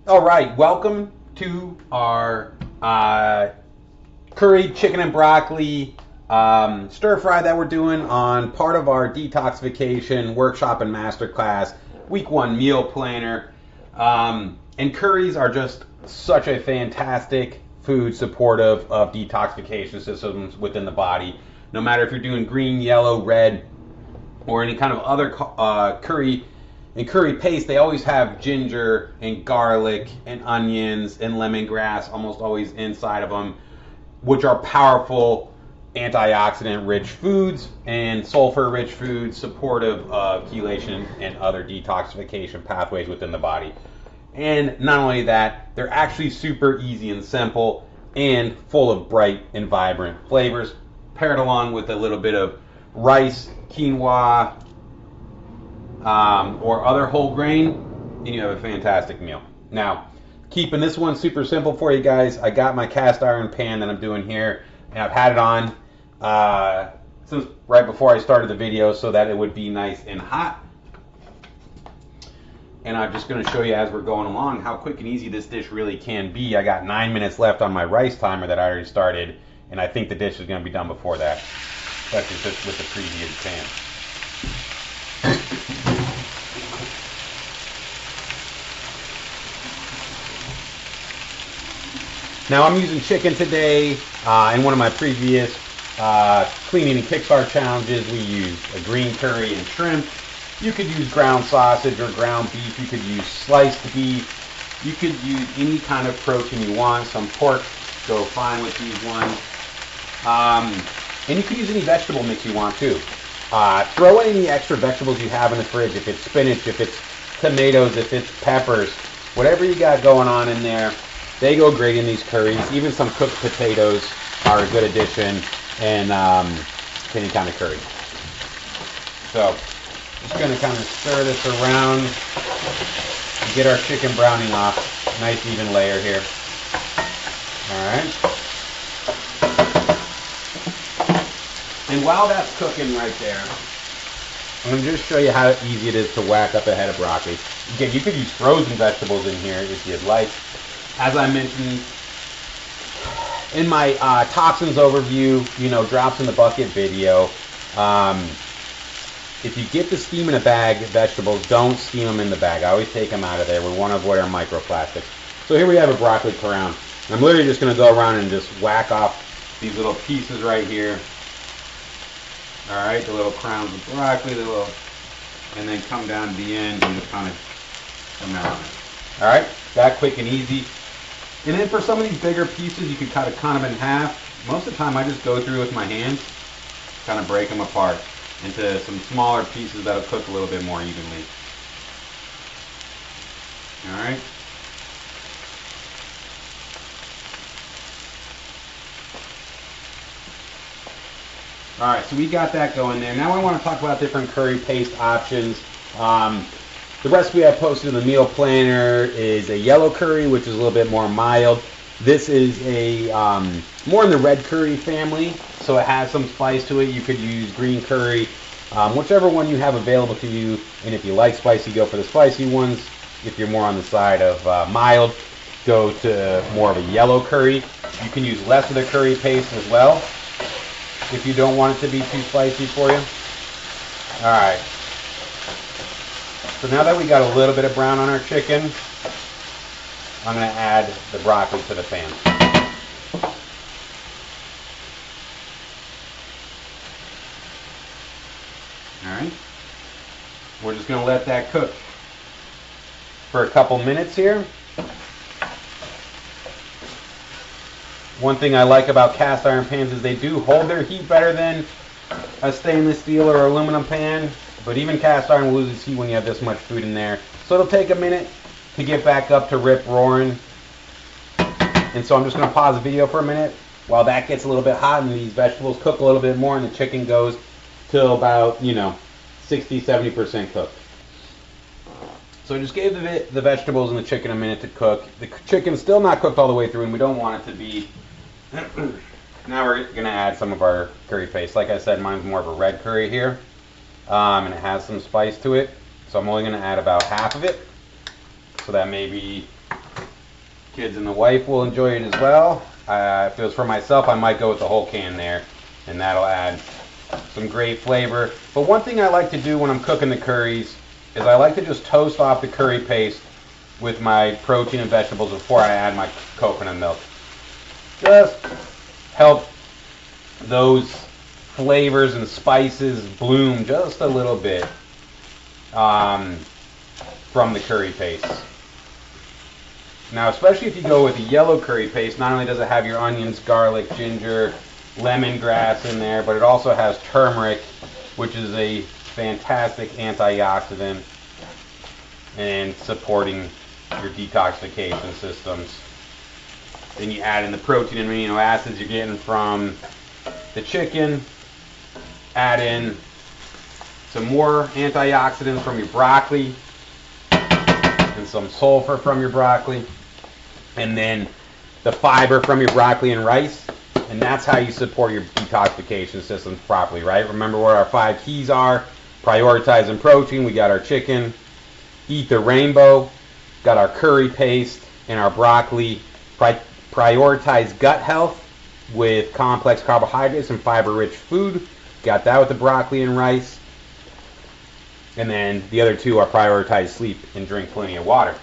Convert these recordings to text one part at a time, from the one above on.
All right, welcome to our curry chicken and broccoli stir fry that we're doing on part of our detoxification workshop and masterclass week 1 meal planner. And curries are just such a fantastic food supportive of detoxification systems within the body. No matter if you're doing green, yellow, red, or any kind of other curry. In curry paste, they always have ginger and garlic and onions and lemongrass almost always inside of them, which are powerful antioxidant rich foods and sulfur rich foods supportive of chelation and other detoxification pathways within the body. And not only that, they're actually super easy and simple and full of bright and vibrant flavors, paired along with a little bit of rice, quinoa, or other whole grain, and you have a fantastic meal. Now, keeping this one super simple for you guys, I got my cast iron pan that I'm doing here, and I've had it on since right before I started the video so that it would be nice and hot. And I'm just going to show you as we're going along how quick and easy this dish really can be. I got 9 minutes left on my rice timer that I already started, and I think the dish is going to be done before that. That's just with the preheated pan. Now I'm using chicken today. In one of my previous cleaning and kickstart challenges, we used a green curry and shrimp. You could use ground sausage or ground beef. You could use sliced beef. You could use any kind of protein you want. Some pork go fine with these ones. And you could use any vegetable mix you want too. Throw in any extra vegetables you have in the fridge. If it's spinach, if it's tomatoes, if it's peppers, whatever you got going on in there, they go great in these curries. Even some cooked potatoes are a good addition in any kind of curry. So, just going to kind of stir this around and get our chicken browning off. Nice even layer here. Alright. And while that's cooking right there, I'm going to just show you how easy it is to whack up a head of broccoli. Again, you could use frozen vegetables in here if you'd like. As I mentioned in my toxins overview, drops in the bucket video, if you get the steam in a bag vegetables, don't steam them in the bag. I always take them out of there. We want to avoid our microplastics. So here we have a broccoli crown. I'm literally just going to go around and just whack off these little pieces right here. All right, the little crowns of broccoli, and then come down to the end and just kind of come down on it. All right, that quick and easy. And then for some of these bigger pieces, you can cut it kind of in half. Most of the time, I just go through with my hands, kind of break them apart into some smaller pieces that'll cook a little bit more evenly. All right. All right, so we got that going there. Now I want to talk about different curry paste options. The recipe I posted in the meal planner is a yellow curry, which is a little bit more mild. This is a more in the red curry family, so it has some spice to it. You could use green curry, whichever one you have available to you. And if you like spicy, go for the spicy ones. If you're more on the side of mild, go to more of a yellow curry. You can use less of the curry paste as well if you don't want it to be too spicy for you. All right. So now that we got a little bit of brown on our chicken, I'm going to add the broccoli to the pan. All right. We're just going to let that cook for a couple minutes here. One thing I like about cast iron pans is they do hold their heat better than a stainless steel or aluminum pan. But even cast iron will lose its heat when you have this much food in there. So it'll take a minute to get back up to rip roaring. And so I'm just going to pause the video for a minute while that gets a little bit hot and these vegetables cook a little bit more and the chicken goes till about, 60-70% cooked. So I just gave the vegetables and the chicken a minute to cook. The chicken's still not cooked all the way through and we don't want it to be. Now we're going to add some of our curry paste. Like I said, mine's more of a red curry here. And it has some spice to it. So I'm only going to add about half of it. So that maybe Kids and the wife will enjoy it as well. If it was for myself, I might go with the whole can there, and that'll add some great flavor. But one thing I like to do when I'm cooking the curries is I like to just toast off the curry paste with my protein and vegetables before I add my coconut milk. Just help those flavors and spices bloom just a little bit from the curry paste. Now, especially if you go with a yellow curry paste, not only does it have your onions, garlic, ginger, lemongrass in there, but it also has turmeric, which is a fantastic antioxidant and supporting your detoxification systems. Then you add in the protein and amino acids you're getting from the chicken. Add in some more antioxidants from your broccoli and some sulfur from your broccoli, and then the fiber from your broccoli and rice, and that's how you support your detoxification systems properly, right? Remember what our 5 keys are. Prioritizing protein, we got our chicken. Eat the rainbow, got our curry paste and our broccoli. Prioritize gut health with complex carbohydrates and fiber-rich food. Got that with the broccoli and rice. And then the other 2 are prioritize sleep and drink plenty of water.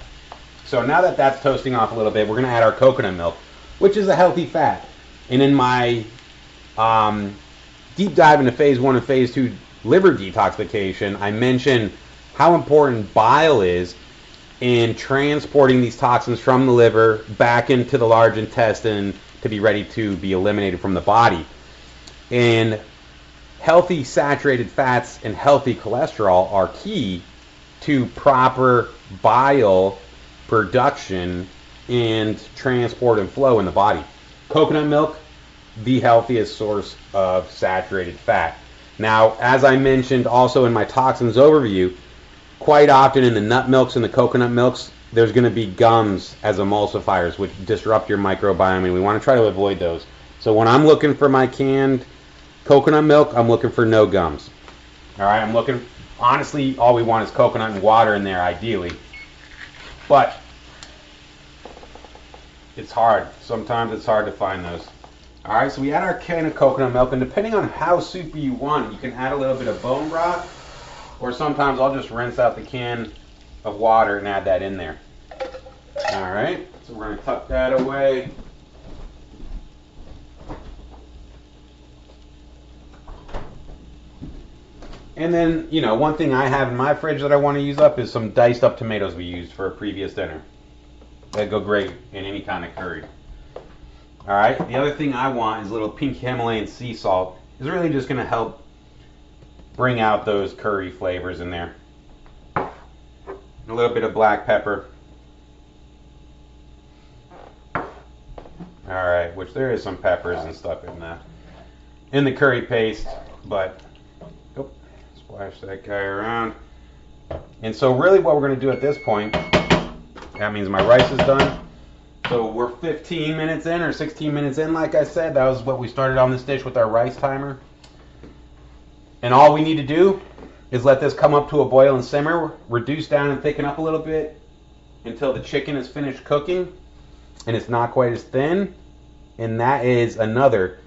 So now that that's toasting off a little bit, we're going to add our coconut milk, which is a healthy fat. And in my deep dive into phase 1 and phase 2 liver detoxification, I mentioned how important bile is in transporting these toxins from the liver back into the large intestine to be ready to be eliminated from the body. And healthy saturated fats and healthy cholesterol are key to proper bile production and transport and flow in the body. Coconut milk, the healthiest source of saturated fat. Now, as I mentioned also in my toxins overview, quite often in the nut milks and the coconut milks, there's going to be gums as emulsifiers, which disrupt your microbiome, and we want to try to avoid those. So when I'm looking for my canned coconut milk, I'm looking for no gums. All right, I'm looking, honestly, all we want is coconut and water in there, ideally. But it's hard. Sometimes it's hard to find those. All right, so we add our can of coconut milk, and depending on how soupy you want, you can add a little bit of bone broth, or sometimes I'll just rinse out the can of water and add that in there. All right, so we're going to tuck that away. And then, you know, one thing I have in my fridge that I want to use up is some diced up tomatoes we used for a previous dinner. That'd go great in any kind of curry. All right, the other thing I want is a little pink Himalayan sea salt. It's really just going to help bring out those curry flavors in there. A little bit of black pepper. All right, which there is some peppers and stuff in the curry paste, but splash that guy around. And so really what we're going to do at this point, that means my rice is done. So we're 15 minutes in or 16 minutes in, like I said. That was what we started on this dish with our rice timer. And all we need to do is let this come up to a boil and simmer, reduce down and thicken up a little bit until the chicken is finished cooking and it's not quite as thin. And that is another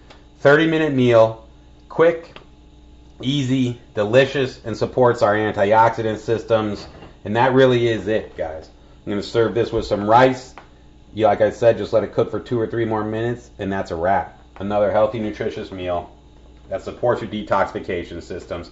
30-minute meal, quick, easy, delicious, and supports our antioxidant systems. And that really is it, guys. I'm going to serve this with some rice. Yeah, like I said, just let it cook for 2 or 3 more minutes, and that's a wrap. Another healthy, nutritious meal that supports your detoxification systems.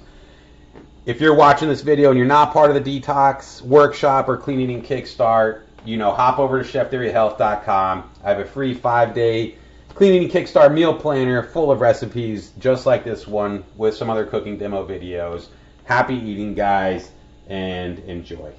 If you're watching this video and you're not part of the Detox Workshop or Clean Eating Kickstart, you know, hop over to cheftheoryhealth.com. I have a free 5-day Clean Eating Kickstart meal planner full of recipes just like this one with some other cooking demo videos. Happy eating, guys, and enjoy.